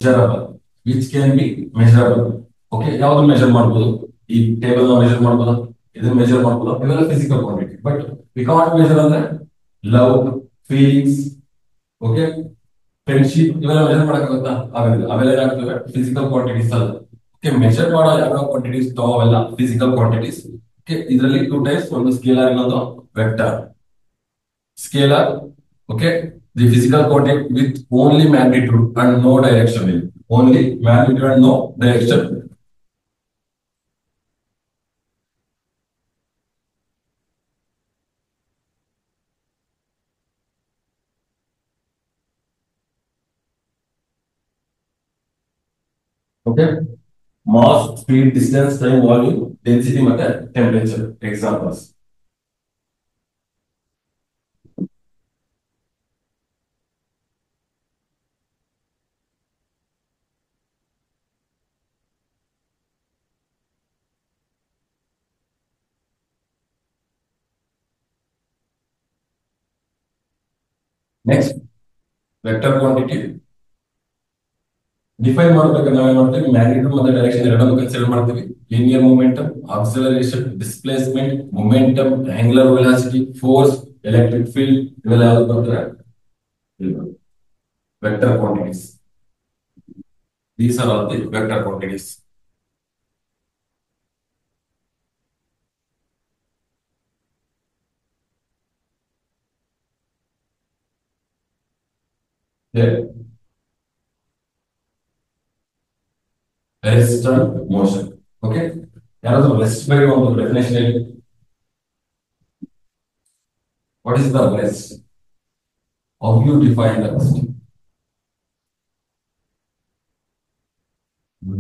Measurable which can be measurable. Okay, ಯಾವ್ದು measure ಮಾಡ್ಬೋದು? ಈ ಟೇಬಲ್ ನ ಮೆಜರ್ ಮಾಡ್ಬೋದಾ? ಇದನ್ನ ಮೆಜರ್ ಮಾಡ್ಬೋದಾ? ಇವೆಲ್ಲ physical quantity. But we can't measure ಅಂದ್ರೆ ಲವ್, ಫೀಲಿಂಗ್ಸ್, ಓಕೆ, ಫ್ರೆಂಡ್ಶಿಪ್, ಇವೆಲ್ಲ ಮೆಜರ್ ಮಾಡಕ್ಕಾಗುತ್ತಾ? ಆಗೋದಿಲ್ಲ. ಅವೆಲ್ಲ ಏನಾಗ್ತವೆ? ಫಿಸಿಕಲ್ ಕ್ವಾಂಟಿಟೀಸ್ ಅಲ್ಲ. ಓಕೆ, ಮೆಜರ್ ಮಾಡೋ ಯಾವ ಕ್ವಾಂಟಿಟೀಸ್ ಅವೆಲ್ಲ ಫಿಸಿಕಲ್ ಕ್ವಾಂಟಿಟೀಸ್. ಓಕೆ, ಇದರಲ್ಲಿ ಟೂ ಟೈಪ್ಸ್, ಒಂದು ಸ್ಕೇಲಾರ್, ಇನ್ನೊಂದು vector. Scalar, okay, the physical quantity with only magnitude and no direction. Only magnitude and no direction. Okay, mass, speed, distance, time, volume, density, ಮತ್ತೆ temperature. Examples. Next, vector quantity. Define ಮಾಡಬೇಕಾದ್ರೆ ನಾವೇನ್ ಮಾಡ್ತೀವಿ? Magnitude ಮತ್ತೆ direction ಎರಡನ್ನೂ consider ಮಾಡ್ತೀವಿ. Linear momentum, acceleration, displacement, momentum, angular velocity, force, electric field, ಇವೆಲ್ಲ ಯಾವ್ದು ಬರ್ತಾರೆ? Vector quantities. These are all the vector quantities. There. Rest and motion. Okay. ಯಾರಾದ್ರೂ ರೆಸ್ಟ್ ಬಗ್ಗೆ ಒಂದು ಡೆಫಿನೇಷನ್ ಹೇಳಿ. What is the rest? How you define the rest?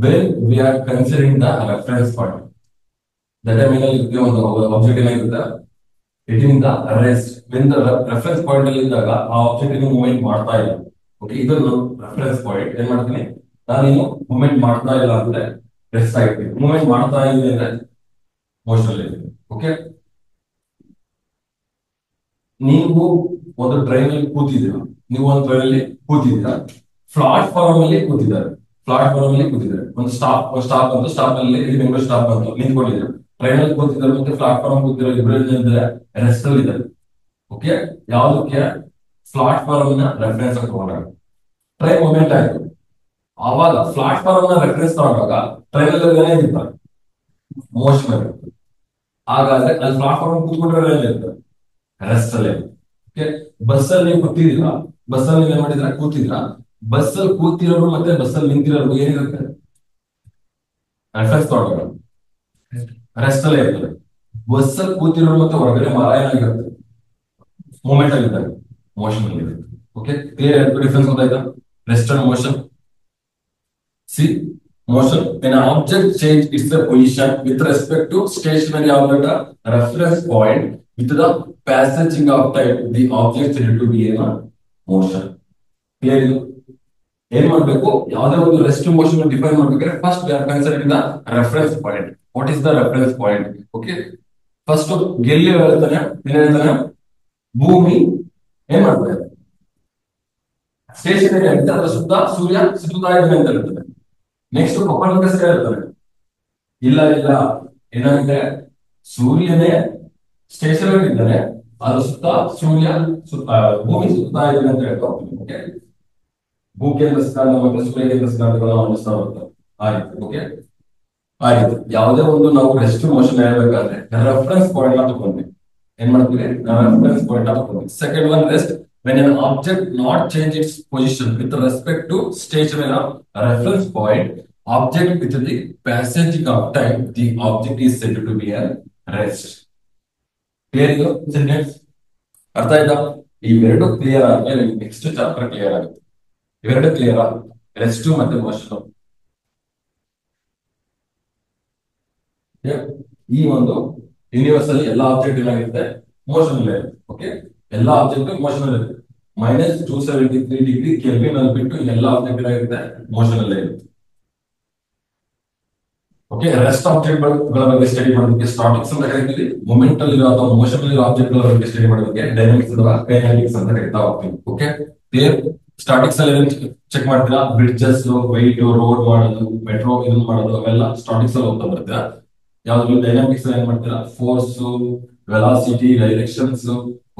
When we are considering the reference point, that I mean, ಒಂದು object ಏನಾಗಿರುತ್ತೆ, it in the rest. When the reference point ಅಲ್ಲಿ ಇದ್ದಾಗ ಆ object ಇನ್ನು movement ಮಾಡ್ತಾ ಇಲ್ಲ. Okay, ಇದು reference point. ಏನ್ ಮಾಡ್ತೀನಿ ನಾನೇನು? ಮೂವ್ಮೆಂಟ್ ಮಾಡ್ತಾ ಇಲ್ಲ ಅಂದ್ರೆ ರೆಸ್ಟ್ ಆಗಿರ್ತೀನಿ. ಮೂವ್ಮೆಂಟ್ ಮಾಡ್ತಾ ಇದೆ ಅಂದ್ರೆ ಮೋಷನ್ ಅಲ್ಲಿ. ಓಕೆ, ನೀವು ಒಂದು ಟ್ರೈನ್ ಅಲ್ಲಿ ಕೂತಿದ್ದೀರಾ, ಪ್ಲಾಟ್ಫಾರ್ಮ್ ಅಲ್ಲಿ ಕೂತಿದ್ದಾರೆ, ಒಂದು ಸ್ಟಾಪ್ ಅಂತ, ಸ್ಟಾಪ್ ಅಲ್ಲಿ ಇಲ್ಲಿ ಬೆಂಗಳೂರು ಸ್ಟಾಪ್ ಅಂತ ನಿಂತ್ಕೊಂಡಿದ್ದಾರೆ. ಟ್ರೈನ್ ಅಲ್ಲಿ ಕೂತಿದ್ದಾರೆ ಮತ್ತೆ ಪ್ಲಾಟ್ಫಾರ್ಮ್ ಕೂತಿರೋ ಇಬ್ಬರು ರೆಸ್ಟ್ ಅಲ್ಲಿ ಇದ್ದಾರೆ. ಓಕೆ, ಯಾವ್ದಕ್ಕೆ? ಪ್ಲಾಟ್ಫಾರ್ಮ್ ನ ರೆಫರೆನ್ಸ್ ತಗೊಂಡಾಗ ಟ್ರೈನ್ ಮೂವ್ಮೆಂಟ್ ಆಯ್ತು. ಆವಾಗ ಪ್ಲಾಟ್ಫಾರ್ಮ್ ನ ರೆಫರೆನ್ಸ್ ತಗೊಂಡಾಗ ಟ್ರೈನ್ ಅಲ್ಲಿ ಏನಾಗಿರ್ತಾರೆ? ಮೋಷನ್ ಆಗಿರುತ್ತೆ. ಹಾಗಾದ್ರೆ ಅಲ್ಲಿ ಪ್ಲಾಟ್ಫಾರ್ಮ್ ಕೂತ್ಕೊಂಡ್ರೆ ಏನಿರುತ್ತೆ? ರೆಸ್ಟ್ ಅಲ್ಲೇ. ಓಕೆ, ಬಸ್ ಅಲ್ಲಿ ನೀವು ಕೂತಿದ್ದೀರಾ, ಬಸ್ ಅಲ್ಲಿ ಏನ್ ಮಾಡಿದ್ರ? ಕೂತಿದ್ರ. ಬಸ್ ಅಲ್ಲಿ ಕೂತಿರೋರು ಮತ್ತೆ ಬಸ್ ಅಲ್ಲಿ ನಿಂತಿರೋರು ಏನಿರುತ್ತೆ? ರೆಫರೆನ್ಸ್ ತಗೊಂಡಾಗ ರೆಸ್ಟ್ ಅಲ್ಲೇ ಇರ್ತದೆ. ಬಸ್ ಅಲ್ಲಿ ಕೂತಿರೋರು ಮತ್ತೆ ಹೊರಗಡೆ ಮರ ಏನಾಗಿರುತ್ತೆ? ಮೂವ್ಮೆಂಟ್ ಆಗಿದ್ದಾರೆ, ಮೋಷನ್ ಅಲ್ಲಿ ಇರುತ್ತೆ. Okay, clear? ಎರಡು ಡಿಫರೆನ್ಸ್ ಗೊತ್ತಾಯ್ತಾ? Rest and motion. See, motion, when an object change its position with respect to stationary object reference point with the passaging of time, the object need to be in motion. Clear? ಏನ್ ಮಾಡ್ಬೇಕು? ಯಾವುದೇ ಒಂದು rest motion define ಮಾಡ್ಬೇಕಾದ್ರೆ first we are considering the reference point. What is the reference point? Okay, first ಗೆಲ್ಲಿ ಹೇಳ್ತಾನೆ ಭೂಮಿ ಏನ್ ಮಾಡ್ತಾರೆ? ಸ್ಟೇಷನರಿ ಆಗಿದೆ, ಅದರ ಸುತ್ತ ಸೂರ್ಯ ಸುತ್ತುತ್ತಾ ಇದ್ದಾನೆ ಅಂತ ಹೇಳ್ತಾರೆ. ನೆಕ್ಸ್ಟ್ ಕೊಪ್ಪಳಕಸ್ ಹೇಳ್ತಾರೆ, ಇಲ್ಲ ಏನಾಗಿದೆ? ಸೂರ್ಯನೇ ಸ್ಟೇಷನರಿ ಇದ್ದಾನೆ, ಅದ್ರ ಸುತ್ತ ಸೂರ್ಯ ಭೂಮಿ ಸುತ್ತಾ ಇದ್ದಾನೆ ಅಂತ ಹೇಳ್ತಾ ಹೋಗ್ತೀವಿ. ಓಕೆ, ಭೂಕೇಂದ್ರ ಸಿದ್ಧಾಂತ ಮತ್ತೆ ಸೂರ್ಯಕೇಂದ್ರ ಸಿದ್ಧಾಂತಗಳನ್ನ ಅನುಷ್ಠಾ ಹೋಗ್ತಾರೆ. ಆಯ್ತು. ಓಕೆ, ಆಯ್ತು. ಯಾವುದೇ ಒಂದು ನಾವು ರೆಸ್ಟ್ ಮೋಷನ್ ಹೇಳ್ಬೇಕಾದ್ರೆ ರೆಫರೆನ್ಸ್ ಪಾಯಿಂಟ್ ನ ತಗೊಂಡ್ವಿ. ಏನ್ ಮಾಡ್ತೀವಿ? ರೆಫರೆನ್ಸ್ ಪಾಯಿಂಟ್ ನ ತಗೊಂಡ್ವಿ. Second one, rest. When an object not change its position with respect to stationary reference point, object with the passage of time, the object is said to be at rest. Clear ಇದು sentence? ಅರ್ಥ ಆಯ್ತಾ? ಇವೆರಡು clear ಆದ್ಮೇಲೆ next chapter clear ಆಗುತ್ತೆ. ಇವೆರಡು clear ಆ? Rest ಮತ್ತೆ motion. ಈ ಒಂದು ಯೂನಿವರ್ಸ್ ಅಲ್ಲಿ ಎಲ್ಲಾ ಆಬ್ಜೆಕ್ಟ್ ಏನಾಗಿರುತ್ತೆ? ಮೋಷನ್ ಅಲ್ಲೇ. ಓಕೆ, ಎಲ್ಲಾ ಆಬ್ಜೆಕ್ಟ್ ಮೋಷನ್ ಅಲ್ಲಿ ಇರುತ್ತೆ. -273 ಡಿಗ್ರಿ ಕೆಲ್ವಿನ್ ಅಲ್ಲಿ ಬಿಟ್ಟು ಎಲ್ಲಾ ಆಬ್ಜೆಕ್ಟ್ ಏನಾಗಿರುತ್ತೆ? ಮೋಷನ್ ಅಲ್ಲೇ ಇರುತ್ತೆ. ಓಕೆ, ರೆಸ್ಟ್ ಆಬ್ಜೆಕ್ಟ್ ಗಳ ಬಗ್ಗೆ ಸ್ಟಡಿ ಮಾಡೋದಕ್ಕೆ ಸ್ಟಾಟಿಕ್ಸ್ ಅಂತ ಕರೀತೀವಿ. ಮೂಮೆಂಟ್ ಅಲ್ಲಿ ಅಥವಾ ಮೋಷನ್ ಅಲ್ಲಿ ಆಬ್ಜೆಕ್ಟ್ ಗಳ ಬಗ್ಗೆ ಸ್ಟಡಿ ಮಾಡೋದಕ್ಕೆ ಡೈನಾಮಿಕ್ಸ್ ಅಥವಾ ಕೈನೆಟಿಕ್ಸ್ ಅಂತ ಕರೀತಾ ಹೋಗ್ತೀವಿ. Okay, clear? ಸ್ಟಾಟಿಕ್ಸ್ ಅಲ್ಲಿ ಚೆಕ್ ಮಾಡ್ತೀರಾ, ಬ್ರಿಡ್ಜಸ್, ವೈಟ್, ರೋಡ್ ಮಾಡೋದು, ಮೆಟ್ರೋ ಇದನ್ನ ಮಾಡೋದು ಅವೆಲ್ಲ ಸ್ಟಾಟಿಕ್ಸ್ ಅಲ್ಲಿ ಹೋಗ್ತಾ ಬರ್ತೀರಾ. ಯಾವ್ದು ಡೈನಾಮಿಕ್ಸ್ ಏನ್ ಮಾಡ್ತೀರಾ, ಫೋರ್ಸ್, ವೆಲಾಸಿಟಿ, ಡೈರೆಕ್ಷನ್ಸ್,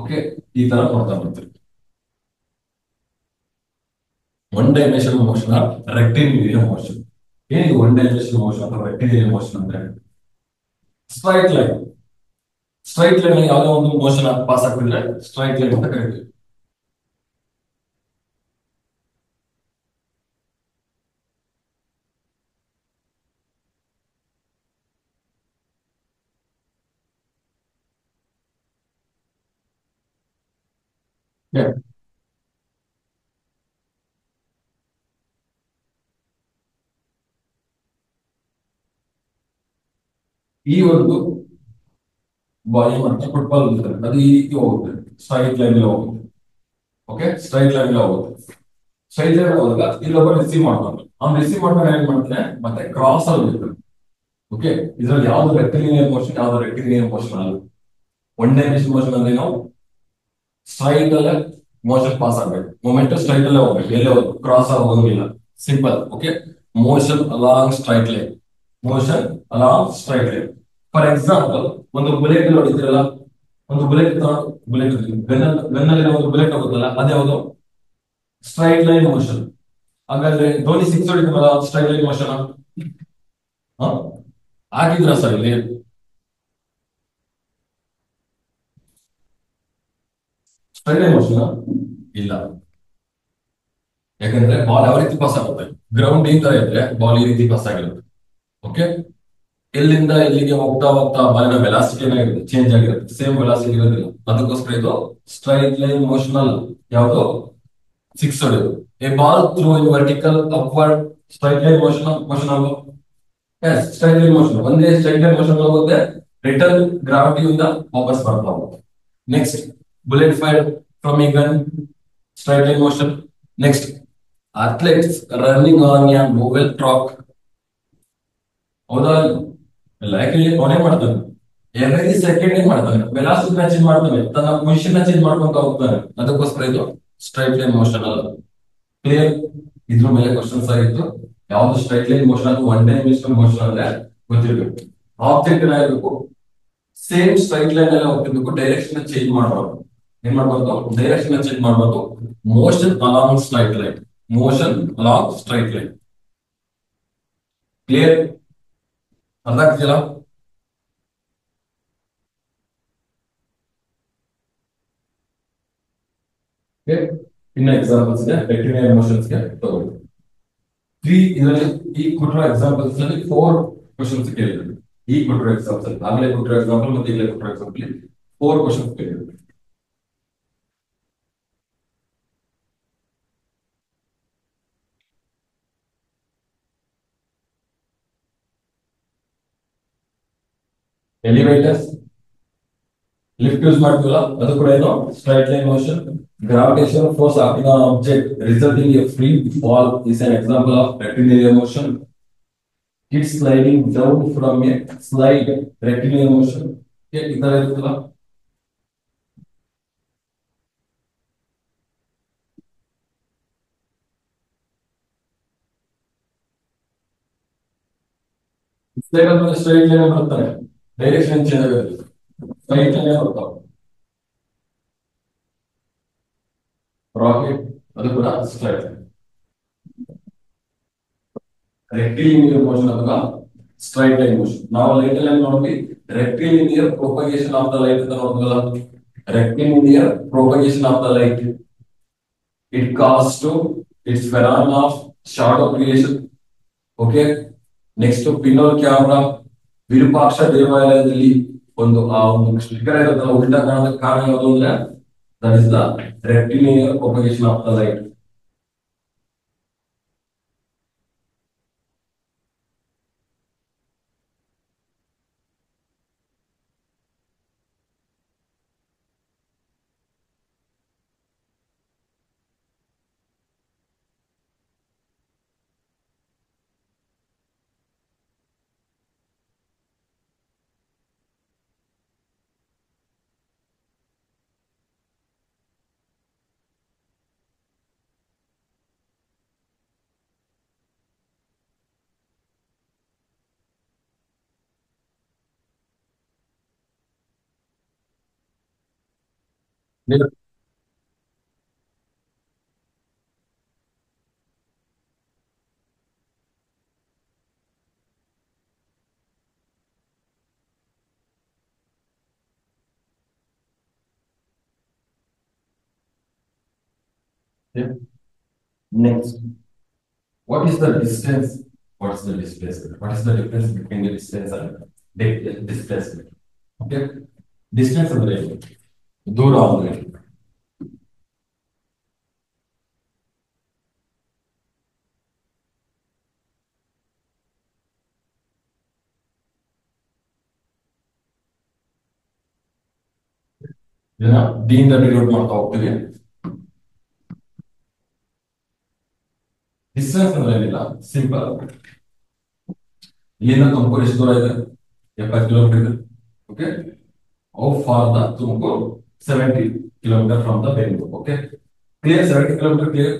ಓಕೆ, ಈ ತರ ನೋಡ್ತಾ ಬರ್ತೀರಿ. One dimension motion, rectilinear motion. ಏನಿದು ಒನ್ ಡೈಮೆನ್ಷನ್ ಮೋಷನ್ ಅಥವಾ ರೆಕ್ಟಿಲಿನಿಯರ್ ಮೋಷನ್ ಅಂದ್ರೆ? ಸ್ಟ್ರೈಟ್ ಲೈನ್, ಸ್ಟ್ರೈಟ್ ಲೈನ್ ಯಾವುದೋ ಒಂದು ಮೋಷನ್ ಪಾಸ್ ಆಗ್ತಿದ್ರೆ ಸ್ಟ್ರೈಟ್ ಲೈನ್ ಅಂತ ಕರಿತೀವಿ. Yeah. ಈ ಒಂದು ಬಾಯಿ ಮತ್ತೆ ಫುಟ್ಬಾಲ್ ಇರ್ತದೆ, ಅದು ಈ ರೀತಿ ಹೋಗುತ್ತೆ, ಸ್ಟ್ರೈಟ್ ಲೈನ್ ಹೋಗುತ್ತೆ. ಓಕೆ, ಸ್ಟ್ರೈಟ್ ಲೈನ್ ಹೋಗುತ್ತೆ. ಸ್ಟ್ರೈಟ್ ಲೈನ್ ಹೋದಾಗ ಇಲ್ಲೊಬ್ಬ ರಿಸೀವ್ ಮಾಡ್ತಾನೆ, ಅವ್ನು ರಿಸೀವ್ ಮಾಡ್ತಾನೆ ಏನ್ ಮಾಡ್ತಾನೆ, ಮತ್ತೆ ಕ್ರಾಸ್ ಅಲ್ಲಿ ಹೋಗ್ತಾನೆ. ಓಕೆ, ಇದ್ರಲ್ಲಿ ಯಾವ್ದು ರೆಕ್ಟಿಲಿನಿಯರ್ ಮೋಷನ್, ಯಾವ್ದು ರೆಕ್ಟಿಲಿನಿಯರ್ ಮೋಷನ್ ಅಲ್ಲ. ಒನ್ ಡೈಮೆನ್ಷನ್ ಮೋಷನ್ ಅಂದ್ರೆ ನಾವು ಸ್ಟ್ರೈಟ್ ಅಲ್ಲೇ ಮೋಷನ್ ಪಾಸ್ ಆಗ್ಬೇಕು, ಮೂಮೆಂಟ್ ಸ್ಟ್ರೈಟ್ ಅಲ್ಲೇ ಹೋಗ್ಬೇಕು, ಎಲ್ಲೇ ಹೋಗ್ಬೇಕು, ಕ್ರಾಸ್ ಆಗಿ ಹೋಗಂಗಿಲ್ಲ. Simple. Okay, motion along straight line, motion along straight line. For example, ಒಂದು ಬುಲೆಟ್ ನೋಡಿದ್ರಲ್ಲ, ಒಂದು ಬುಲೆಟ್ ಬುಲೆಟ್ ಗನ್ನಲ್ಲಿ ಒಂದು ಬುಲೆಟ್ ಹೋಗುತ್ತಲ್ಲ, ಅದ್ಯಾವುದು ಸ್ಟ್ರೈಟ್ ಲೈನ್ ಮೋಷನ್. ಹಾಗಾದ್ರೆ ಧೋನಿ ಸಿಕ್ಸ್ ಹೊಡಿತಾರಲ್ಲ, ಸ್ಟ್ರೈಟ್ ಲೈನ್ ಮೋಷನ್ ಹಾಕಿದ್ರ ಸರ್ ಇಲ್ಲಿ? ಸ್ಟ್ರೈಟ್ ಲೈನ್ ಮೋಷನ್ ಇಲ್ಲ, ಯಾಕಂದ್ರೆ ಬಾಲ್ ಯಾವ ರೀತಿ ಪಾಸ್ ಆಗುತ್ತೆ, ಗ್ರೌಂಡ್ ಈ ತರ ಇದ್ರೆ ಬಾಲ್ ಈ ರೀತಿ ಪಾಸ್ ಆಗಿರುತ್ತೆ. ಓಕೆ, ಎಲ್ಲಿಂದ ಎಲ್ಲಿಗೆ ಹೋಗ್ತಾ ಹೋಗ್ತಾ ಬಾಲಿನ ವೆಲಾಸಿಟಿ ಏನಾಗಿರುತ್ತೆ, ಚೇಂಜ್ ಆಗಿರುತ್ತೆ, ಸೇಮ್ ವೆಲಾಸಿಟಿ ಇರೋದಿಲ್ಲ. ಅದಕ್ಕೋಸ್ಕರ ಇದು ಸ್ಟ್ರೈಟ್ ಲೈನ್ ಮೋಷನ್ ಅಲ್ಲ. ಯಾವುದು ಸಿಕ್ಸ್ ಹೊಡೆಯೋದು, a ball through in vertical upward, straight line motion ಅಲ್ವಾ? Yes, straight line motion. ಒಂದೇ ಸ್ಟ್ರೈಟ್ ಲೈನ್ ಮೋಷನ್ ಹೋಗುತ್ತೆ, ರಿಟರ್ನ್ ಗ್ರಾವಿಟಿಯಿಂದ ವಾಪಸ್ ಬರ್ತಾ ಹೋಗುತ್ತೆ. Next, bullet fire from a gun, straight line motion. Next, athletes running on a movable track. ಹೌದಾ? ಇಲ್ಲ, ಯಾಕೆ ಕೊನೆ ಮಾಡ್ತಾನೆ, ಎವ್ರಿ ಸೆಕೆಂಡ್ ಏನ್ ಮಾಡ್ತಾನೆ, ವೆಲಾಸಿಟಿನ ಚೇಂಜ್ ಮಾಡ್ತಾನೆ, ತನ್ನ ಪೊಸಿಷನ್ ಚೇಂಜ್ ಮಾಡ್ಕೊಂತ ಹೋಗ್ತಾನೆ. ಅದಕ್ಕೋಸ್ಕರ ಇದು ಸ್ಟ್ರೈಟ್ ಲೈನ್ ಮೋಷನ್ ಅಲ್ಲ. ಕ್ಲಿಯರ್? ಇದ್ರ ಮೇಲೆ ಕ್ವಶನ್ಸ್ ಆಗಿತ್ತು. ಯಾವ್ದು ಸ್ಟ್ರೈಟ್ ಲೈನ್ ಮೋಷನ್ ಅಥವಾ ಒನ್ ಡೈಮೆನ್ಷನಲ್ ಮೋಷನ್ ಅಂದ್ರೆ ಗೊತ್ತಿರಬೇಕು. ಆಬ್ಜೆಕ್ಟ್ ಏನಾಗಿರ್ಬೇಕು, ಸೇಮ್ ಸ್ಟ್ರೈಟ್ ಲೈನ್ ಎಲ್ಲ ಹೋಗ್ತಿರ್ಬೇಕು, ಡೈರೆಕ್ಷನ್ ಚೇಂಜ್ ಮಾಡಬಾರ್ದು. ಏನ್ ಮಾಡ್ಬಾರ್ದು, ಡೈರೆಕ್ಷನ್ ಚೇಂಜ್ ಮಾಡಬಾರ್ದು. Motion along straight line, motion along straight line. Clear? ಅರ್ಥ ಆಗ್ತಿಲ್ಲ? ಇನ್ನ ಎಕ್ಸಾಂಪಲ್ಸ್ ಗೆ, ರೆಕ್ಟಿಲಿನಿಯರ್ ಮೋಷನ್ಸ್ ಗೆ ತಗೊಳ್ಳಿ. ಇದರಲ್ಲಿ ಈ ಕೊಟ್ಟಿರೋ ಎಕ್ಸಾಂಪಲ್ಸ್ ಅಲ್ಲಿ 4 ಕ್ವಶನ್ಸ್ ಕೇಳಿದ್ರು. ಈ ಕೊಟ್ಟಿರೋ ಎಕ್ಸಾಂಪಲ್, ಆಗಲೇ ಕೊಟ್ಟಿರೋ ಎಕ್ಸಾಂಪಲ್ ಮತ್ತೆ ಈಗಲೇ ಕೊಟ್ಟಿರೋ ಎಕ್ಸಾಂಪಲ್ 4 ಕ್ವಶನ್ಸ್ ಕೇಳಿದ್ರು. ಎಲಿವೇಟರ್ಸ್, ಲಿಫ್ಟ್ ಯೂಸ್ ಮಾಡ್ತೀವಲ್ಲ, ಅದು ಕೂಡ ಏನು straight line motion. Gravitation force acting on object resulting A free fall is an example of rectilinear motion. Kids sliding down from a slide, rectilinear motion. ಈ ತರ ಇರುತ್ತಲ್ಲ. Straight line ಬರ್ತಾರೆ, direction change ಆಗುತ್ತೆ, straight line ಬರ್ತಾವೆ. Rocket, ಅದು ಕೂಡ straight line. Rectilinear motion ಅಥವಾ straight line motion. ನಾವು ಲೈಟ್ ಲೈನ್ ನೋಡ್ವಿ, rectilinear propagation of the light ಅಂತ ನೋಡಿದ್ವಲ್ಲ. Rectilinear propagation of the light, it cause to its phenomena of shadow creation. Okay, next pinhole camera, Virupaksha ದೇವಾಲಯದಲ್ಲಿ ಒಂದು ಆ ಒಂದು sticker ಇರುತ್ತಲ್ಲ, ಉಲ್ಟಾ ಕಾಣೋದಕ್ಕೆ ಕಾರಣ ಯಾವುದು ಅಂದ್ರೆ that is the rectilinear propagation of the light. Next, what is the distance? What is the displacement? What is the difference between the distance and displacement? Okay, distance ಅಂದ್ರೆ ಏನು? ದೂರ ಅಂದ್ರೆ ಏನು? ಇದನ್ನ ಡಿ ಇಂದ ಡಿನೋಟ್ ಮಾಡ್ತಾ ಹೋಗ್ತೀವಿ. ಡಿಸ್ಟೆನ್ಸ್ ಅಂದ್ರೆ ಏನಿಲ್ಲ, ಸಿಂಪಲ್. ಇಲ್ಲಿಂದ ತುಮಕೂರು ಎಷ್ಟು ದೂರ ಇದೆ? 70 ಕಿಲೋಮೀಟರ್ ಇದೆ. Okay, how far the Tumakuru? 70 kilometre from the Bengaluru. Okay, clear? 70 kilometre clear.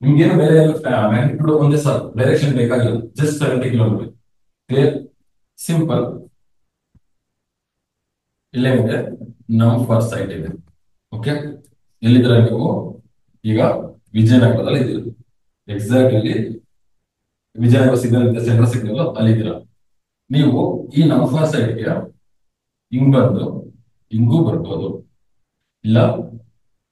ನಿಮ್ಗೇನು ಬೇರೆ ಮ್ಯಾಗ್ನಿಟ್ಯೂಡ್ ಒಂದೇ ಸರ್, ಡೈರೆಕ್ಷನ್ ಬೇಕಾಗಿಲ್ಲ, ಜಸ್ಟ್ 70 ಕಿಲೋಮೀಟರ್. ಕ್ಲಿಯರ್? ಸಿಂಪಲ್. ಇಲ್ಲೇನಿದೆ? ನಮ್ ಫಸ್ಟ್ ಸೈಟ್ ಇದೆ. ಓಕೆ, ಎಲ್ಲಿದ್ರೆ ನೀವು ಈಗ ವಿಜಯನಗರದಲ್ಲಿ ಇದ್ದೀರಿ. ಎಕ್ಸಾಕ್ಟ್ ಇಲ್ಲಿ ವಿಜಯನಗರ ಸಿಗ್ನಲ್ ಇದೆ, ಸೆಂಟ್ರಲ್ ಸಿಗ್ನಲ್ ಅಲ್ಲಿದ್ದೀರಾ ನೀವು. ಈ ನಮ್ ಫಸ್ಟ್ ಸೈಟ್ಗೆ ಹಿಂಗ್ ಬಂದು ಹಿಂಗೂ ಬರ್ಬೋದು, ಇಲ್ಲ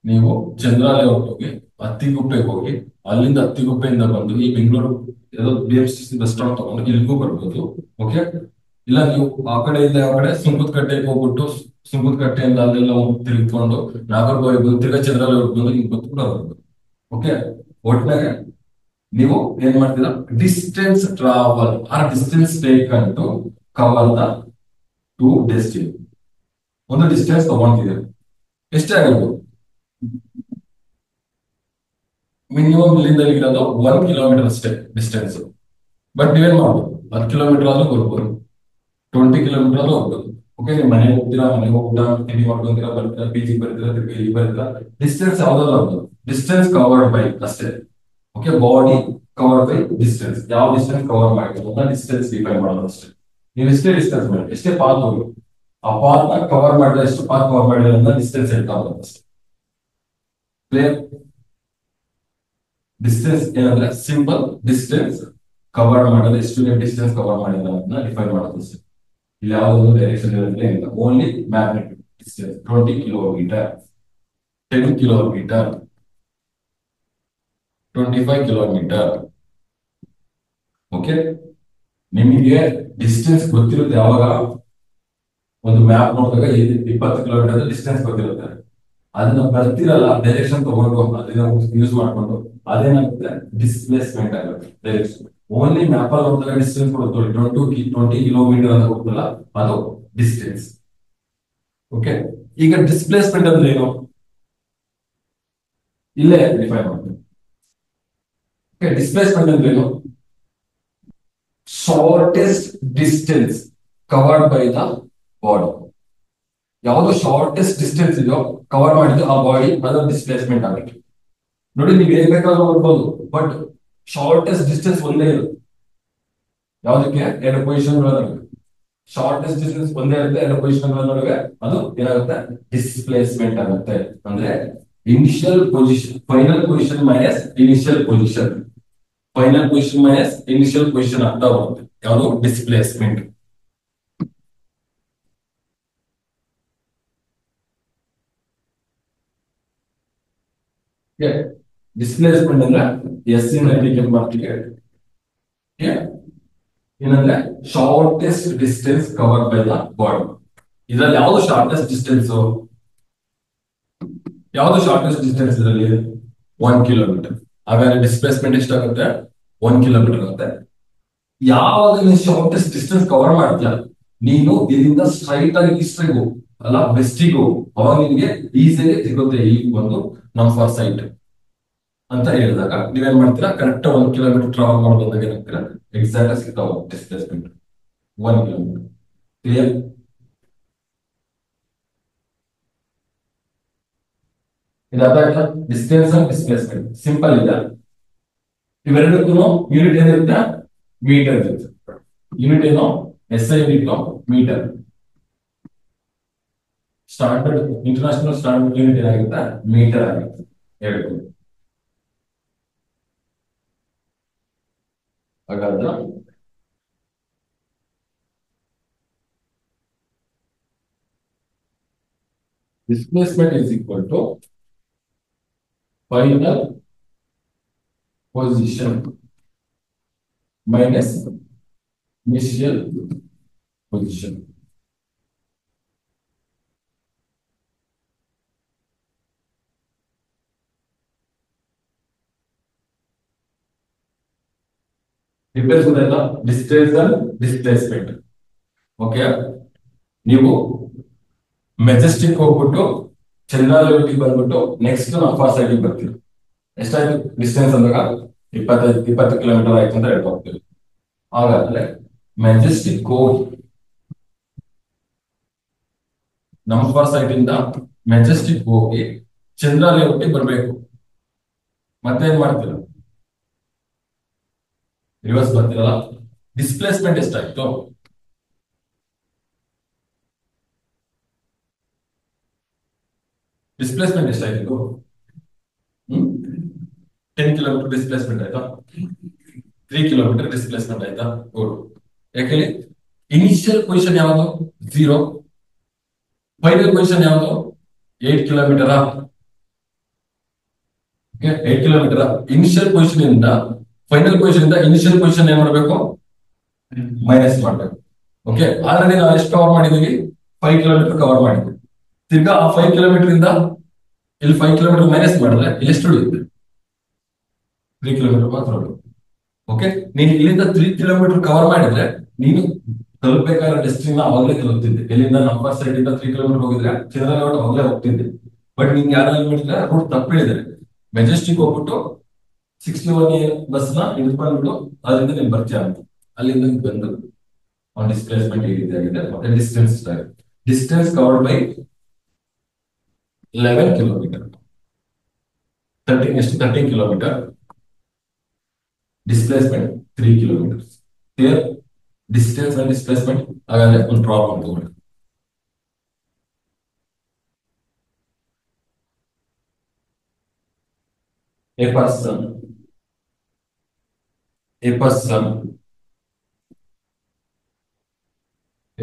ನೀವು ಚಂದ್ರಾಲಯ ಹೋಗಿ ಅತ್ತಿಗುಪ್ಪೆಗೆ ಹೋಗಿ ಅಲ್ಲಿಂದ ಅತ್ತಿಗುಪ್ಪೆಯಿಂದ ಬಂದು ಈ ಬೆಂಗಳೂರು ಏನೋ BMTC ಬಸ್ ಸ್ಟಾಪ್ ತಗೊಂಡು ಇಲ್ಲಿಗೂ ಬರ್ಬೋದು. ಓಕೆ, ಇಲ್ಲ ನೀವು ಆ ಕಡೆಯಿಂದ ಆ ಕಡೆ ಸುಂಕದಕಟ್ಟೆಗೆ ಹೋಗ್ಬಿಟ್ಟು ಸುಂಕದಕಟ್ಟೆಯಿಂದ ಅಲ್ಲೆಲ್ಲ ತಿರುಗಿಕೊಂಡು ನಾಗರಬಾವಿ ಬಂದು ತಿರ್ಗಾ ಚಂದ್ರಾಲಯ ಬಂದು ಹಿಂಗ್ ಬಂದು ಕೂಡ ಬರ್ಬೋದು. ಓಕೆ, ಒಟ್ಟಾಗೆ ನೀವು ಏನ್ ಮಾಡ್ತೀರಾ? Distance travel or distance taken to cover the to destiny. ಒಂದು ಡಿಸ್ಟೆನ್ಸ್ ತಗೊಂಡಿದ್ದೀರಾ, ಎಷ್ಟೇ ಆಗಿರ್ಬೋದು. ಮಿನಿಮಮ್ ಇಲ್ಲಿಂದ ಇಲ್ಲಿರೋದು 1 ಕಿಲೋಮೀಟರ್ ಅಷ್ಟೇ ಡಿಸ್ಟೆನ್ಸ್. ಬಟ್ ನೀವೇನ್ ಮಾಡ್ಬೋದು? 10 ಕಿಲೋಮೀಟರ್ ಆದ್ರೂ ಬರ್ಬೋದು, 20 ಕಿಲೋಮೀಟರ್ ಆದ್ರೂ ಹೋಗ್ಬೋದು. ಓಕೆ, ನೀವು ಮನೆಗೆ ಹೋಗ್ತೀರಾ, ಮನೆಗೆ ಹೋಗ್ಬಿಟ್ಟ ತಿಂಡಿ ಮಾಡ್ಕೊಂತೀರಾ, ಬರ್ತೀರಾ, PG ಬರ್ತೀರಾ, ತಿರ್ಗಿ ಇಲ್ಲಿ ಬರ್ತೀರಾ, ಡಿಸ್ಟೆನ್ಸ್ ಯಾವ್ದಾದ್ರು ಆಗ್ಬೋದು. ಡಿಸ್ಟೆನ್ಸ್ ಕವರ್ಡ್ ಬೈ ಅಷ್ಟೇ. Okay, body cover by distance. ಯಾವ ಡಿಸ್ಟೆನ್ಸ್ ಕವರ್ ಮಾಡಿದ್ರು ಅಂತ ಡಿಸ್ಟೆನ್ಸ್ ಡಿಫೈನ್ ಮಾಡೋದು ಅಷ್ಟೇ. ನೀವು ಎಷ್ಟೇ ಡಿಸ್ಟೆನ್ಸ್ ಮಾಡಿ, ಎಷ್ಟೇ ಪಾತ್ ಹೋಗಿ ಆ ಪಾತ್ ನ ಕವರ್ ಮಾಡಿದ್ರೆ ಎಷ್ಟು ಪಾತ್ ಕವರ್ ಮಾಡಿದ್ರೆ ಅಂತ ಡಿಸ್ಟೆನ್ಸ್ ಹೇಳ್ತಾ ಹೋಗೋದು ಅಷ್ಟೇ. ಕ್ಲಿಯರ್? ಡಿಸ್ಟೆನ್ಸ್ ಏನಂದ್ರೆ ಸಿಂಪಲ್ ಡಿಸ್ಟೆನ್ಸ್ ಕವರ್ ಮಾಡೋದು, ಎಷ್ಟು ಡಿಸ್ಟೆನ್ಸ್ ಕವರ್ ಮಾಡಿದ್ರೆ ಅಂತ ಡಿಫೈನ್ ಮಾಡೋದು ಅಷ್ಟೇ. ಇಲ್ಲಿ ಯಾವುದೊಂದು ಡೈರೆಕ್ಷನ್ ಇರೋದಿಲ್ಲ, only magnetic distance 20 kilometre, 10 kilometre, 25 kilometre. Okay, ನಿಮಗೆ ಡಿಸ್ಟೆನ್ಸ್ ಗೊತ್ತಿರುತ್ತೆ ಯಾವಾಗ? ಒಂದು ಮ್ಯಾಪ್ ನೋಡಿದಾಗ 20 ಕಿಲೋಮೀಟರ್ ಡಿಸ್ಟೆನ್ಸ್ ಗೊತ್ತಿರುತ್ತೆ. ಅದನ್ನ ಬರ್ತಿರಲ್ಲ ಡೈರೆಕ್ಷನ್ ತಗೊಂಡು ಅದನ್ನ ಯೂಸ್ ಮಾಡ್ಕೊಂಡು ಅದೇನಾಗುತ್ತೆ? ಡಿಸ್ಪ್ಲೇಸ್ಮೆಂಟ್ ಆಗುತ್ತೆ. ಡೈರೆಕ್ಷನ್ ಓನ್ಲಿ ಮ್ಯಾಪ್ ಅಲ್ಲಿ ಹೋದಾಗ ಡಿಸ್ಟೆನ್ಸ್ ಕೊಡ್ತೀವಿ, 20 ಕಿಲೋಮೀಟರ್ ಅಂತ ಕೊಡ್ತಲ್ಲ, ಅದು ಡಿಸ್ಟೆನ್ಸ್. ಓಕೆ, ಈಗ ಡಿಸ್ಪ್ಲೇಸ್ಮೆಂಟ್ ಅಂದ್ರೆ ಏನು? ಇಲ್ಲೇ ಡಿಫೈನ್ ಮಾಡ್ತೀವಿ. ಓಕೆ, ಡಿಸ್ಪ್ಲೇಸ್ಮೆಂಟ್ ಅಂದ್ರೆ ಏನು? Shortest distance covered by the body. ಯಾವುದು ಶಾರ್ಟೆಸ್ಟ್ ಡಿಸ್ಟೆನ್ಸ್ ಇದೆಯೋ ಕವರ್ ಮಾಡಿದ್ದು ಆ ಬಾಡಿ, ಅದು ಡಿಸ್ಪ್ಲೇಸ್ಮೆಂಟ್ ಆಗುತ್ತೆ. ನೋಡಿ, ನೀವು ಹೇಗ್ ಬೇಕಾದ್ರೂ ಬರ್ಬೋದು, ಬಟ್ ಶಾರ್ಟೆಸ್ಟ್ ಡಿಸ್ಟೆನ್ಸ್ ಒಂದೇ ಇರುತ್ತೆ. ಯಾವುದಕ್ಕೆ? ಎರಡು ಪೊಸಿಷನ್ ನಡುವೆ ಶಾರ್ಟೆಸ್ಟ್ ಡಿಸ್ಟೆನ್ಸ್ ಒಂದೇ ಇರುತ್ತೆ, ಎರಡು ಪೊಸಿಷನ್ ನಡುವೆ. ಅದು ಏನಾಗುತ್ತೆ? ಡಿಸ್ಪ್ಲೇಸ್ಮೆಂಟ್ ಆಗುತ್ತೆ. ಅಂದ್ರೆ initial position, final position minus initial position, final position minus initial position ಆಗ್ತಾ ಬರುತ್ತೆ. ಯಾವುದು? ಡಿಸ್ಪ್ಲೇಸ್ಮೆಂಟ್. ಡಿಸ್ಪ್ಲೇಸ್ಮೆಂಟ್ ಅಂದ್ರೆ ಎಸ್ ಇನ್ ಇಂಡಿಕೇಟ್ ಮಾಡ್ತೀವಿ. ಏನಂದ್ರೆ shortest distance cover by the body. ಇದರಲ್ಲಿ ಯಾವುದು ಶಾರ್ಟೆಸ್ಟ್ ಡಿಸ್ಟೆನ್ಸ್? ಯಾವುದು ಶಾರ್ಟೆಸ್ಟ್ ಡಿಸ್ಟೆನ್ಸ್ ಇದರಲ್ಲಿ? 1 ಕಿಲೋಮೀಟರ್. ಹಾಗಾದ್ರೆ ಡಿಸ್ಪ್ಲೇಸ್ಮೆಂಟ್ ಎಷ್ಟಾಗುತ್ತೆ? 1 ಕಿಲೋಮೀಟರ್ ಆಗುತ್ತೆ. ಯಾವಾಗ ನೀನು ಶಾರ್ಟೆಸ್ಟ್ ಡಿಸ್ಟೆನ್ಸ್ ಕವರ್ ಮಾಡ್ತೀಯ, ನೀನು ಇದರಿಂದ ಸ್ಟ್ರೈಟ್ ಆಗಿ ಈಸ್ಟ್ರಿಗೆ ಹೋಗು, ಅಲ್ಲ ವೆಸ್ಟಿಗೆ ಹೋಗು, ಅವಾಗ ನಿನ್ಗೆ ಈಸಿಯಾಗಿ ಸಿಗುತ್ತೆ ಈ ಒಂದು ನಮ್ ಫಸ್ಟ್ ಸೈಟ್ ಅಂತ ಹೇಳಿದಾಗ ನೀವೇನ್ ಮಾಡ್ತೀರಾ? ಕರೆಕ್ಟ್ 1 ಕಿಲೋಮೀಟರ್ ಟ್ರಾವೆಲ್ ಮಾಡೋದಾಗ ಏನಾಗ್ತೀರಾ? ಎಕ್ಸಾಕ್ಟ್ ಆಗಿ ಸಿಗ್ತಾವ ಡಿಸ್ಪ್ಲೇಸ್ಮೆಂಟ್ 1 ಕಿಲೋಮೀಟರ್. ಕ್ಲಿಯರ್? ಇದಾದ ಡಿಸ್ಟೆನ್ಸ್ ಅಂಡ್ ಡಿಸ್ಪ್ಲೇಸ್ಮೆಂಟ್ ಸಿಂಪಲ್ ಇದೆ. ಇವೆರಡಕ್ಕೂ ಯೂನಿಟ್ ಏನಿರುತ್ತೆ? ಮೀಟರ್ ಇರುತ್ತೆ. ಯೂನಿಟ್ ಏನು? SI metre. Standard international standard unit ಏನಾಗಿರುತ್ತೆ ಮೀಟರ್ ಆಗಿರುತ್ತೆ ಹೇಳ್ಬೋದು. ಹಾಗಾದ್ರೆ displacement is equal to final position minus initial position. Difference ಗೊತ್ತಾಯ್ತಾ? Distance and displacement. ಓಕೆ, ನೀವು ಮೆಜೆಸ್ಟಿಕ್ ಹೋಗ್ಬಿಟ್ಟು ಚಂದ್ರ ಲೆವೆಲ್ಗೆ ಬಂದ್ಬಿಟ್ಟು ನೆಕ್ಸ್ಟ್ ನಮ್ಮ ಸೈಡ್ ಬರ್ತೀವಿ. ಎಷ್ಟಾಯ್ತು ಡಿಸ್ಟೆನ್ಸ್ ಅಂದಾಗ 20 ಕಿಲೋಮೀಟರ್ ಆಯ್ತು ಅಂತ ಹೇಳ್ತಾ ಹೋಗ್ತೀವಿ. ಹಾಗಾದ್ರೆ ಮೆಜೆಸ್ಟಿಕ್ ಹೋಗಿ ನಮ್ಮ ಸೈಡ್ ಇಂದ ಮೆಜೆಸ್ಟಿಕ್ ಹೋಗಿ ಚಂದ್ರ ಲೆವೆಲ್ಗೆ ಬರ್ಬೇಕು. ಮತ್ತೇನ್ ಮಾಡ್ತೀರ? ರಿವರ್ಸ್ ಬರ್ತೀರಲ್ಲ. ಡಿಸ್ಪ್ಲೇಸ್ಮೆಂಟ್ ಎಷ್ಟಾಯ್ತು? ಡಿಸ್ಪ್ಲೇಸ್ಮೆಂಟ್ ಎಷ್ಟಾಯ್ತು? 10 ಕಿಲೋಮೀಟರ್ ಡಿಸ್ಪ್ಲೇಸ್ಮೆಂಟ್ ಆಯ್ತಾ? 3 ಕಿಲೋಮೀಟರ್ ಡಿಸ್ಪ್ಲೇಸ್ಮೆಂಟ್ ಆಯ್ತಾ? ಗುಡ್. ಯಾಕೆ ಇನಿಷಿಯಲ್ ಪೊಸಿಷನ್ ಯಾವುದು? 0. ಫೈನಲ್ ಪೊಸಿಷನ್ ಯಾವುದು? 8 ಕಿಲೋಮೀಟರ್. 8 ಕಿಲೋಮೀಟರ್ ಇನಿಷಿಯಲ್ ಪೊಸಿಷನ್ ಇಂದ ಫೈನಲ್ ಪೊಸಿಷನ್ ಇಂದ ಇನಿಷಿಯಲ್ ಪೊಸಿಷನ್ ಏನ್ ಮಾಡಬೇಕು? ಮೈನಸ್ ಮಾಡಬೇಕು. ಓಕೆ, ಆಲ್ರೆಡಿ ನಾವು ಎಷ್ಟು ಕವರ್ ಮಾಡಿದೀವಿ? 5 ಕಿಲೋಮೀಟರ್ ಕವರ್ ಮಾಡಿದ್ವಿ. ತಿರ್ಗಾ ಆ 5 ಕಿಲೋಮೀಟರ್ ಇಂದ ಇಲ್ಲಿ 5 ಕಿಲೋಮೀಟರ್ ಮೈನಸ್ ಮಾಡಿದ್ರೆ ಇಲ್ಲಿ ಎಷ್ಟು ಉಳಿಯುತ್ತೆ? 3 ಕಿಲೋಮೀಟರ್ ಮಾತ್ರ ಉಳಿಯುತ್ತೆ. ಓಕೆ, ನೀನು ಇಲ್ಲಿಂದ 3 ಕಿಲೋಮೀಟರ್ ಕವರ್ ಮಾಡಿದ್ರೆ ನೀನು ತಲುಪಬೇಕಾದ ಡೆಸ್ಟಿನಿ ಅವಾಗಲೇ ತಲುಪ್ತಿದ್ದೆ. ಇಲ್ಲಿಂದ ನಮ್ಮ ಸೈಡ್ ಇಂದ 3 ಕಿಲೋಮೀಟರ್ ಹೋಗಿದ್ರೆ ಚಂದ್ರಲೇಔಟ್ ಅವಾಗಲೇ ಹೋಗ್ತಿದ್ದೆ. ಬಟ್ ನಿಂಗೆ ಯಾರು ಏನ್ ಮಾಡಿದ್ರೆ ರೂಟ್ ತಪ್ಪು ಹೇಳಿದ್ರೆ ಮೆಜೆಸ್ಟಿಕ್ ಹೋಗ್ಬಿಟ್ಟು 61 ಬಸ್ ನ ಹಿಡ್ಕೊಂಡ್ಬಿಟ್ಟು ಅದರಿಂದ ನೀನ್ ಬರ್ತೀಯ ಅಂತ ಅಲ್ಲಿಂದ ಬಂದು ಡಿಸ್ಪ್ಲೇಸ್ಮೆಂಟ್ ಈ ರೀತಿ ಆಗಿದೆ. ಮತ್ತೆ distance distance covered by 11 kilometre. 13 kilometre. Displacement 3 kilometres. Clear? Distance and displacement. ಹಾಗಾದ್ರೆ ಒಂದು ಪ್ರಾಬ್ಲಮ್ ತಗೊಳ್ಳಿ. A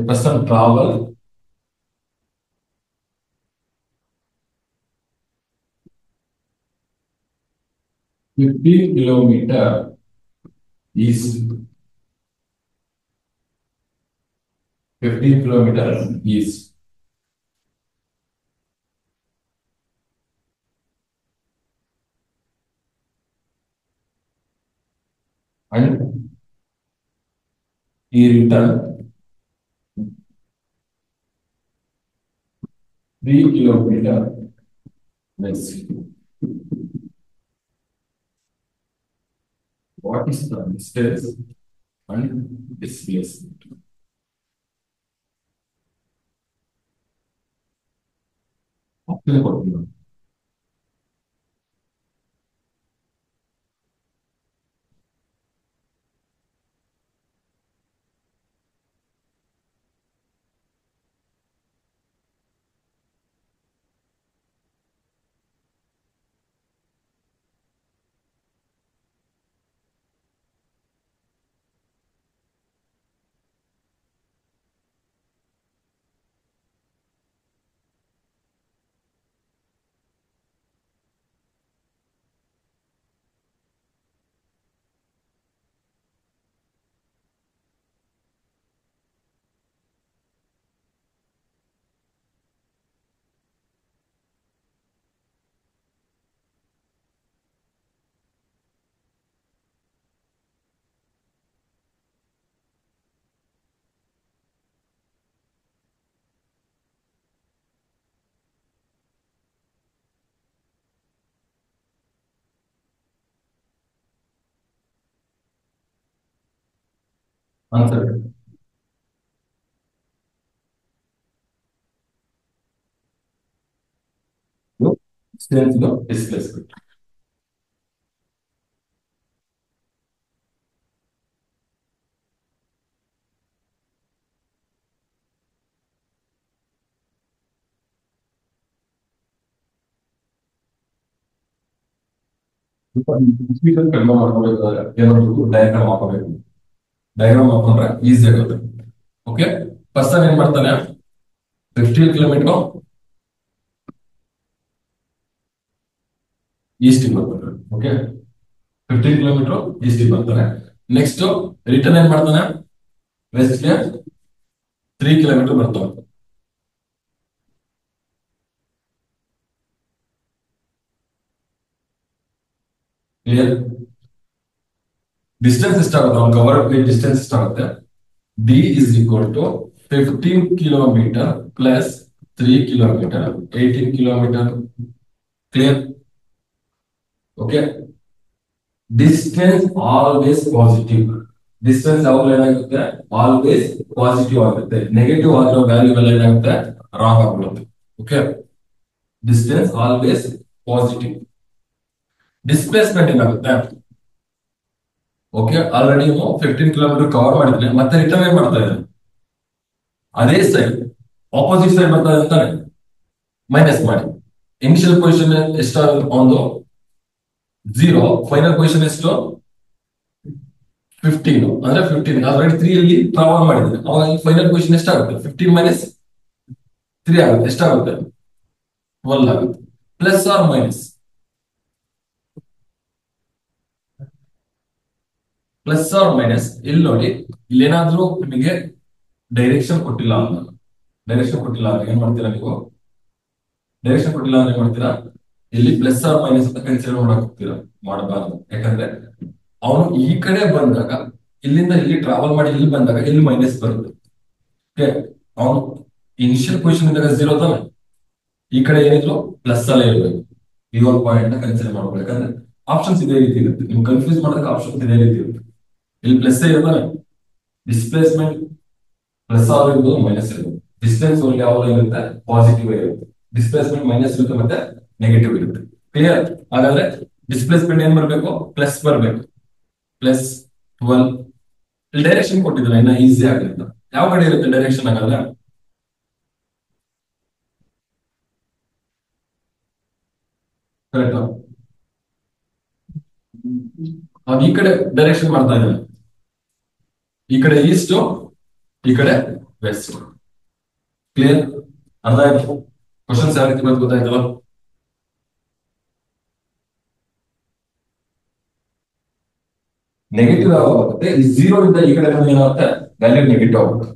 person travel 50 kilometer east. 50 kilometer east. And he returned 3 kilometer west. What is the distance and displacement? Option ಕೊಡ್ತೀನಿ. Answer. Distance displacement. ಕಡಿಮೆ ಮಾಡ್ಕೋಬೇಕಾದ್ರೆ ಏನಾದ್ರು diagram ಹಾಕೋಬೇಕು. Diagram ಹಾಕೊಂಡ್ರೆ easy ಆಗುತ್ತೆ. Okay, person ಏನ್ ಮಾಡ್ತಾನೆ, 15 ಕಿಲೋಮೀಟರ್ ಈಸ್ಟ್ ಬರ್ತಾನೆ. ಓಕೆ, 15 ಕಿಲೋಮೀಟರ್ ಈಸ್ಟ್ ಬರ್ತಾನೆ. ನೆಕ್ಸ್ಟ್ ರಿಟರ್ನ್ ಏನ್ ಮಾಡ್ತಾನೆ, ವೆಸ್ಟ್ಗೆ 3 ಕಿಲೋಮೀಟರ್ ಬರ್ತಾನೆ. ಕ್ಲಿಯರ್? ಡಿಸ್ಟೆನ್ಸ್ ಎಷ್ಟಾಗುತ್ತೆ, ಅವ್ನು ಕವರ್ಡ್ ಡಿಸ್ಟೆನ್ಸ್ ಎಷ್ಟಾಗುತ್ತೆ, d is equal to 15 kilometre plus 3 kilometre, 18 kilometre. Clear? Okay, distance always positive. Distance ಯಾವಾಗ ಏನಾಗುತ್ತೆ, ಆಲ್ವೇಸ್ ಪಾಸಿಟಿವ್ ಆಗುತ್ತೆ. ನೆಗೆಟಿವ್ ಆಗಿರೋ ವ್ಯಾಲ್ಯೂ ಎಲ್ಲ ಏನಾಗುತ್ತೆ, ರಾಂಗ್ ಆಗ್ಬಿಡುತ್ತೆ. Okay, distance always positive. Displacement ಏನಾಗುತ್ತೆ, ಓಕೆ ಆಲ್ರೆಡಿ 15 ಕಿಲೋಮೀಟರ್ ಕವರ್ ಮಾಡಿದ್ರೆ ಮತ್ತೆ ರಿಟರ್ನ್ ಏನ್ ಮಾಡ್ತಾ ಇದೆ, ಅದೇ ಸೈಡ್ ಆಪೋಸಿಟ್ ಸೈಡ್ ಬರ್ತಾ ಇದೆ ಅಂತಾನೆ, ಮೈನಸ್ ಮಾಡಿ. ಇನಿಷಿಯಲ್ ಪೊಸಿಷನ್ ಎಷ್ಟು ಒಂದು 0, ಫೈನಲ್ ಪೊಸಿಷನ್ ಎಷ್ಟು 15, ಅಂದ್ರೆ 15 ಆಲ್ರೆಡಿ 3 ಅಲ್ಲಿ ಟ್ರಾವಲ್ ಮಾಡಿದ್ರೆ ಅವಾಗ ಫೈನಲ್ ಪೊಸಿಷನ್ ಎಷ್ಟಾಗುತ್ತೆ, 15 ಮೈನಸ್ 3 ಆಗುತ್ತೆ. ಎಷ್ಟಾಗುತ್ತೆ, 12 ಆಗುತ್ತೆ. Plus or minus, plus or minus. ಇಲ್ಲಿ ನೋಡಿ, ಇಲ್ಲೇನಾದ್ರೂ ನಿಮಗೆ ಡೈರೆಕ್ಷನ್ ಕೊಟ್ಟಿಲ್ಲ ಅಂತ, ಡೈರೆಕ್ಷನ್ ಕೊಟ್ಟಿಲ್ಲ ಅಂದ್ರೆ ಏನ್ ಮಾಡ್ತೀರಾ ನೀವು, ಡೈರೆಕ್ಷನ್ ಕೊಟ್ಟಿಲ್ಲ ಅಂದ್ರೆ ಏನ್ ಮಾಡ್ತೀರಾ, ಇಲ್ಲಿ ಪ್ಲಸ್ ಆರ್ ಮೈನಸ್ ಅಂತ ಕನ್ಸಿಡರ್ ಮಾಡಕ್ ಹೋಗ್ತೀರಾ, ಮಾಡಬಾರ್ದು. ಯಾಕಂದ್ರೆ ಅವನು ಈ ಕಡೆ ಬಂದಾಗ, ಇಲ್ಲಿಂದ ಇಲ್ಲಿ ಟ್ರಾವೆಲ್ ಮಾಡಿ ಇಲ್ಲಿ ಬಂದಾಗ ಇಲ್ಲಿ ಮೈನಸ್ ಬರುತ್ತೆ. ಓಕೆ, ಅವನು ಇನಿಷಿಯಲ್ ಪೊಸಿಷನ್ ಇದ್ದಾಗ 0 ತಾನೆ, ಈ ಕಡೆ ಏನಿದ್ರು ಪ್ಲಸ್ ಅಲ್ಲೇ ಇರಬೇಕು. ಈ ಒಂದು ಪಾಯಿಂಟ್ ನ ಕನ್ಸಿಡರ್ ಮಾಡ್ಬೇಕು. ಯಾಕಂದ್ರೆ ಆಪ್ಷನ್ಸ್ ಇದೇ ರೀತಿ ಇರುತ್ತೆ, ನಿಮ್ಗೆ ಕನ್ಫ್ಯೂಸ್ ಮಾಡೋದಕ್ಕೆ ಆಪ್ಷನ್ಸ್ ಇದೇ ರೀತಿ ಇರುತ್ತೆ. ಇಲ್ಲಿ ಪ್ಲಸ್ ಇರ್ತಾನೆ, ಡಿಸ್ಪ್ಲೇಸ್ಮೆಂಟ್ ಪ್ಲಸ್ ಆಗಿರ್ಬೋದು ಮೈನಸ್ ಇರ್ಬೋದು. ಡಿಸ್ಟೆನ್ಸ್ ಓನ್ಲಿ ಯಾವಾಗ ಇರುತ್ತೆ, ಪಾಸಿಟಿವ್ ಇರುತ್ತೆ. ಡಿಸ್ಪ್ಲೇಸ್ಮೆಂಟ್ ಮೈನಸ್ ಇರುತ್ತೆ ಮತ್ತೆ ನೆಗೆಟಿವ್ ಇರುತ್ತೆ. ಕ್ಲಿಯರ್? ಹಾಗಾದ್ರೆ ಡಿಸ್ಪ್ಲೇಸ್ಮೆಂಟ್ ಏನ್ ಬರಬೇಕು, ಪ್ಲಸ್ ಬರಬೇಕು, ಪ್ಲಸ್ 12. ಇಲ್ಲಿ ಡೈರೆಕ್ಷನ್ ಕೊಟ್ಟಿದ್ರೆ ಇನ್ನ ಈಸಿ ಆಗುತ್ತೆ. ಯಾವ ಕಡೆ ಇರುತ್ತೆ ಡೈರೆಕ್ಷನ್, ಹಾಗಾದ್ರೆ ಕರೆಕ್ಟ್. ಅವ್ನು ಈ ಕಡೆ ಡೈರೆಕ್ಷನ್ ಮಾಡ್ತಾ ಇದ್ದಾನೆ, ಈ ಕಡೆ ಈಸ್ಟ್, ಈ ಕಡೆ ವೆಸ್ಟ್. ಕ್ಲಿಯರ್? ಅರ್ಥ ಆಯ್ತು? ಕ್ವಶನ್ಸ್ ಯಾವ ರೀತಿ ಬಂದು ಗೊತ್ತಾಯ್ತಲ್ಲ. ನೆಗೆಟಿವ್ ಆಗುತ್ತೆ, ಈ 0 ಇಂದ ಈ ಕಡೆ ಏನಾಗುತ್ತೆ, ವ್ಯಾಲ್ಯೂ ನೆಗೆಟಿವ್ ಆಗುತ್ತೆ.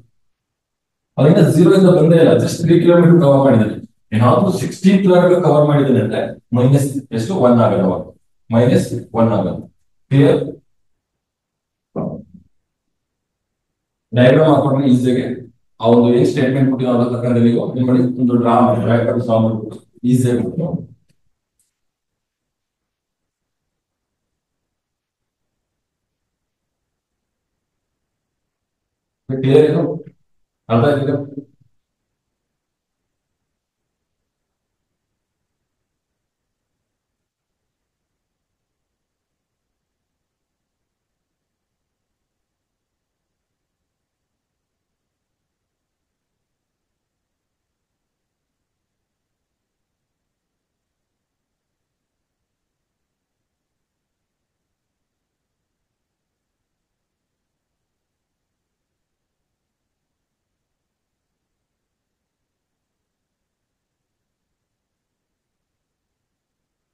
ಅಲ್ಲಿಂದ 0 ಇಂದ ಬಂದೇ ಇಲ್ಲ, ಜಸ್ಟ್ 3 ಕಿಲೋಮೀಟರ್ ಕವರ್ ಮಾಡಿದ್ದಾನೆ. ಏನಾದ್ರು 16 ಕಿಲೋಮೀಟರ್ ಕವರ್ ಮಾಡಿದ್ದಾನೆ ಅಂದ್ರೆ ಮೈನಸ್ ಎಷ್ಟು, 1 ಆಗಲ್ಲ, ಮೈನಸ್ 1 ಆಗಲ್ಲ. ಕ್ಲಿಯರ್? ಡಯಾಗ್ರಾಮ್ ಹಾಕೊಂಡ್ರೆ ಈಸಿಯಾಗಿ ಆ ಒಂದು ಏನ್ ಸ್ಟೇಟ್ಮೆಂಟ್ ಕೊಟ್ಟಿರೋ ಅದ್ರ ತಕ್ಕಂತೆ ನೀವು ಏನ್ ಮಾಡಿ, ಒಂದು ಡ್ರಾ ಮಾಡಿ ಸಾಲ್ವ್ ಮಾಡ್ಬೋದು ಈಸಿಯಾಗಿ. ಕ್ಲಿಯರ್ ಇದು? ಅರ್ಥ ಆಯ್ತು?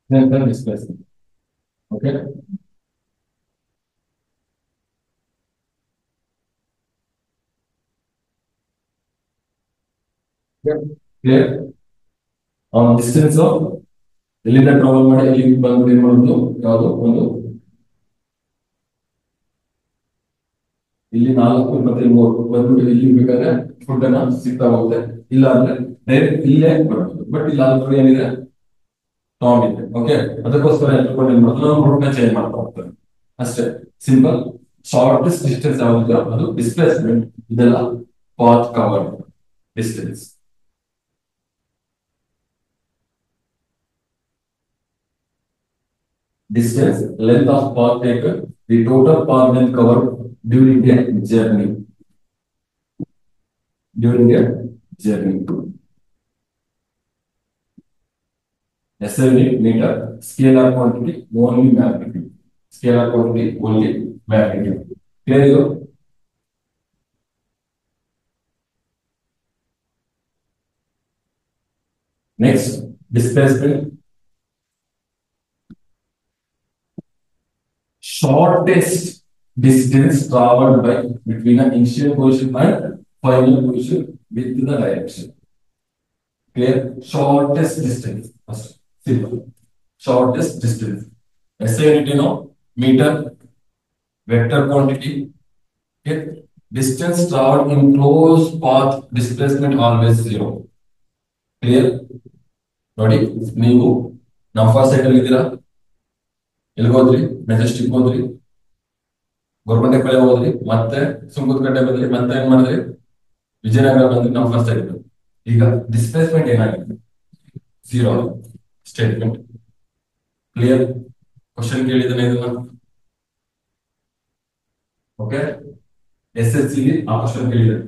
then displacement. Okay. Clear? Distance ಎಲ್ಲಿಂದ ಟ್ರಾವೆಲ್ ಮಾಡಿ ಇಲ್ಲಿ ಬಂದ್ಬಿಟ್ಟು ಏನ್ ಮಾಡೋದು, ಯಾವುದು ಒಂದು ಇಲ್ಲಿ 4 ಮತ್ತೆ 3 ಬಂದ್ಬಿಟ್ಟು ಇಲ್ಲಿ ಬೇಕಾದ್ರೆ ಫುಡ್ ಅನ್ನ ಸಿಗ್ತಾ ಹೋಗುತ್ತೆ. ಇಲ್ಲ ಅಂದ್ರೆ ಡೈರೆಕ್ಟ್ ಇಲ್ಲೇ ಬರೋದು. ಬಟ್ ಇಲ್ಲ ಆಲ್ರೆಡಿ ಏನಿದೆ, ತಗೊಂಡಿದ್ದೆ. ಓಕೆ, ಅದಕ್ಕೋಸ್ಕರ ಎಲ್ಕೊಂಡು ಏನ್ ಮಾಡೋದು, ನಾವು ರೂಟ್ ನ ಚೇಂಜ್ ಮಾಡ್ತಾ ಹೋಗ್ತೇವೆ ಅಷ್ಟೇ. ಸಿಂಪಲ್. ಶಾರ್ಟೆಸ್ಟ್ ಡಿಸ್ಟೆನ್ಸ್ ಯಾವ್ದು, ಅದು ಡಿಸ್ಪ್ಲೇಸ್ಮೆಂಟ್. ಇದೆಲ್ಲ path cover distance. Distance, length of path taken, the total path length covered during a journey. During a journey. SI unit meter, scalar quantity only magnitude. Scalar quantity only magnitude. Clear ಇದು? Next, displacement. Shortest distance traveled by between an initial position and final position with the direction. Clear? Shortest distance. First, simple. Shortest distance. SI unit, meter, vector quantity. Okay. Distance traveled in close path displacement always zero. Clear? ನೋಡಿ ನೀವು ನಂಫಾ side ಅಲ್ಲಿ ಇದ್ದೀರಾ, ಎಲ್ಲಿಗೆ ಹೋದ್ರಿ? Majestic ಹೋದ್ರಿ, ಗೋರ್ಮಂಟೆ ಕಡೆ ಹೋದ್ರಿ, ಮತ್ತೆ ಸುಂಕದಕಟ್ಟೆ ಬಂದ್ರಿ, ಮತ್ತೆ ಏನ್ ಮಾಡಿದ್ರಿ? ವಿಜಯನಗರ ಬಂದ್ರಿ, ನಂಫಾ ಸೈಡ್. ಈಗ ಡಿಸ್ಪ್ಲೇಸ್ಮೆಂಟ್ ಏನಾಗಿದೆ? Zero statement. ಕ್ಲಿಯರ್? ಕ್ವಶನ್ ಕೇಳಿದಾನೆ ಇದನ್ನ. ಓಕೆ, SSC ಆ ಕ್ವಶನ್ ಕೇಳಿದಾನೆ.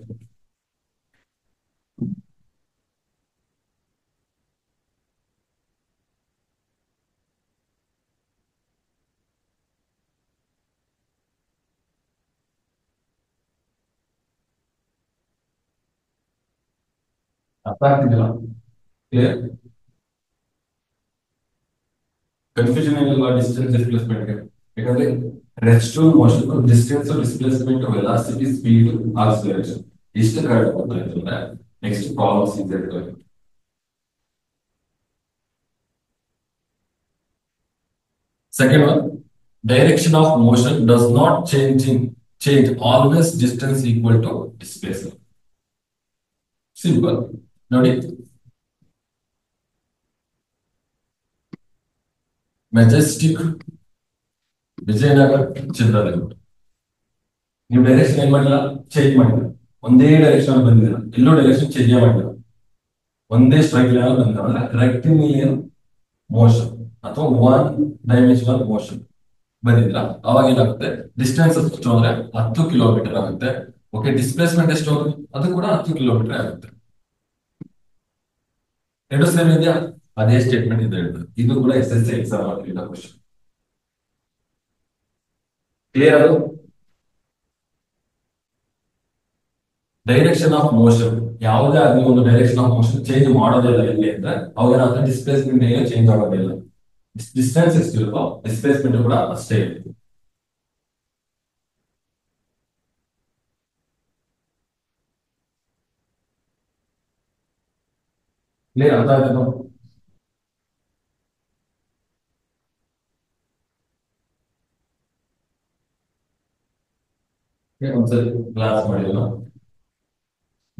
ಅರ್ಥ ಆಗ್ತಿಲ್ಲ? ಕ್ಲಿಯರ್? ಕನ್ಫ್ಯೂಷನ್ ಏನಿಲ್ಲ ಡಿಸ್ಟೆನ್ಸ್ ಡಿಸ್ಪ್ಲೇಸ್ಮೆಂಟ್. ಯಾಕಂದ್ರೆ rest motion distance displacement velocity speed acceleration ಇಷ್ಟು ಕರೆಕ್ಟ್ ಗೊತ್ತಾಯ್ತಂದ್ರೆ ನೆಕ್ಸ್ಟ್ ಪ್ರಾಬ್ಲಮ್ಸ್ ಇದೆ. Second one, direction of motion does not change always distance equal to displacement. Simple. ನೋಡಿ, Majestic, Vijayanagara, Chitradurga. ನೀವು direction ಏನ್ ಮಾಡಿಲ್ಲ, ಚೇಂಜ್ ಮಾಡಿಲ್ಲ. ಒಂದೇ ಡೈರೆಕ್ಷನ್ ಬಂದಿಲ್ಲ, ಎಲ್ಲೋ ಡೈರೆಕ್ಷನ್ ಚೇಂಜ್ ಮಾಡಿಲ್ಲ. ಒಂದೇ ಸ್ಟ್ರೈಟ್ ಲೈನ್ ಬಂದಿಲ್ಲ ಅಂದ್ರೆ ರೆಕ್ಟಿಲಿನಿಯರ್ ಮೋಷನ್ ಅಥವಾ ಒನ್ ಡೈಮೆನ್ಷನಲ್ ಮೋಷನ್ ಬಂದಿಲ್ಲ. ಅವಾಗ ಏನಾಗುತ್ತೆ? ಡಿಸ್ಟೆನ್ಸ್ ಎಷ್ಟು ಅಂದ್ರೆ 10 ಕಿಲೋಮೀಟರ್ ಆಗುತ್ತೆ. ಓಕೆ, ಡಿಸ್ಪ್ಲೇಸ್ಮೆಂಟ್ ಎಷ್ಟು? ಅದು ಕೂಡ 10 ಕಿಲೋಮೀಟರ್ ಆಗುತ್ತೆ. ಎರಡು ಸೇಮ್ ಇದೆಯಾ? ಅದೇ ಸ್ಟೇಟ್ಮೆಂಟ್ ಇದೆ ಹೇಳ್ತದೆ. ಇದು ಕೂಡ SSC ಎಕ್ಸಾಮ್ ಆಗಿಲ್ಲ ಕ್ವಶನ್. ಕ್ಲಿಯರ್? ಅದು ಡೈರೆಕ್ಷನ್ ಆಫ್ ಮೋಷನ್ ಯಾವುದೇ ಆಗಲಿ ಒಂದು ಡೈರೆಕ್ಷನ್ ಆಫ್ ಮೋಷನ್ ಚೇಂಜ್ ಮಾಡೋದಿಲ್ಲ. ಎಲ್ಲಿ ಅಂದ್ರೆ ಅವಾಗ ಏನಾಗುತ್ತೆ? ಡಿಸ್ಪ್ಲೇಸ್ಮೆಂಟ್ ಏನು ಚೇಂಜ್ ಆಗೋದಿಲ್ಲ. ಡಿಸ್ಟೆನ್ಸ್ ಎಷ್ಟಿರುತ್ತೋ ಡಿಸ್ಪ್ಲೇಸ್ಮೆಂಟ್ ಕೂಡ ಅಷ್ಟೇ ಇರುತ್ತೆ. ಕ್ಲಿಯರ್? ಅರ್ಥ ಆಯ್ತು? ಒಂದ್ಸರಿ ಕ್ಲಾಸ್ ಮಾಡಿಲ್ಲ,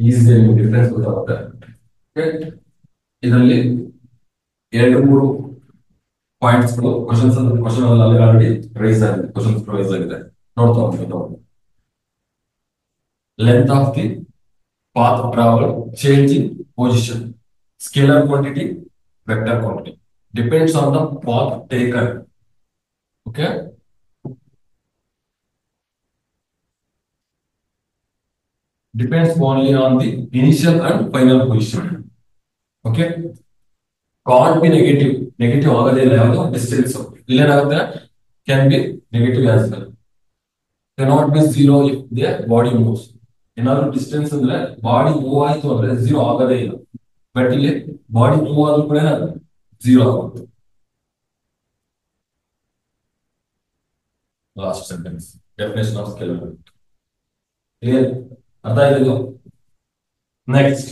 ಈಸಿ ಡಿಫ್ರೆನ್ಸ್ ಗೊತ್ತಾಗುತ್ತೆ. ಇದರಲ್ಲಿ 2-3 ಪಾಯಿಂಟ್ಸ್ ಗಳು ಕ್ವಶನ್ ಅಲ್ಲಿ ಆಲ್ರೆಡಿ ರೈಸ್ ಆಗಿದೆ. ಕ್ವಶನ್ಸ್ ರೈಸ್ ಆಗಿದೆ, ನೋಡ್ತಾ ಹೋಗ್ತೀವಿ. Length of the path travel change in position, scalar quantity, vector quantity depends on the path taken. Okay, depends only on the initial and final position. Okay, can't be negative ಆಗೋದಿಲ್ಲ. ಯಾವುದು? Distance ಇಲ್ಲೇನಾಗುತ್ತೆ? Can be negative as well. cannot be zero if the body moves. ಏನಾದ್ರು distance ಅಂದ್ರೆ body move ಆಯ್ತು ಅಂದ್ರೆ zero ಆಗೋದೇ ಇಲ್ಲ. But ಇಲ್ಲಿ ಬಾಡಿ ಮೂವ್ ಆದ್ರೂ ಕೂಡ ಝೀರೋ ಆಗುತ್ತೆ. Last sentence definition of scalar. Clear? ಅರ್ಥ ಆಯ್ತು? ನೆಕ್ಸ್ಟ್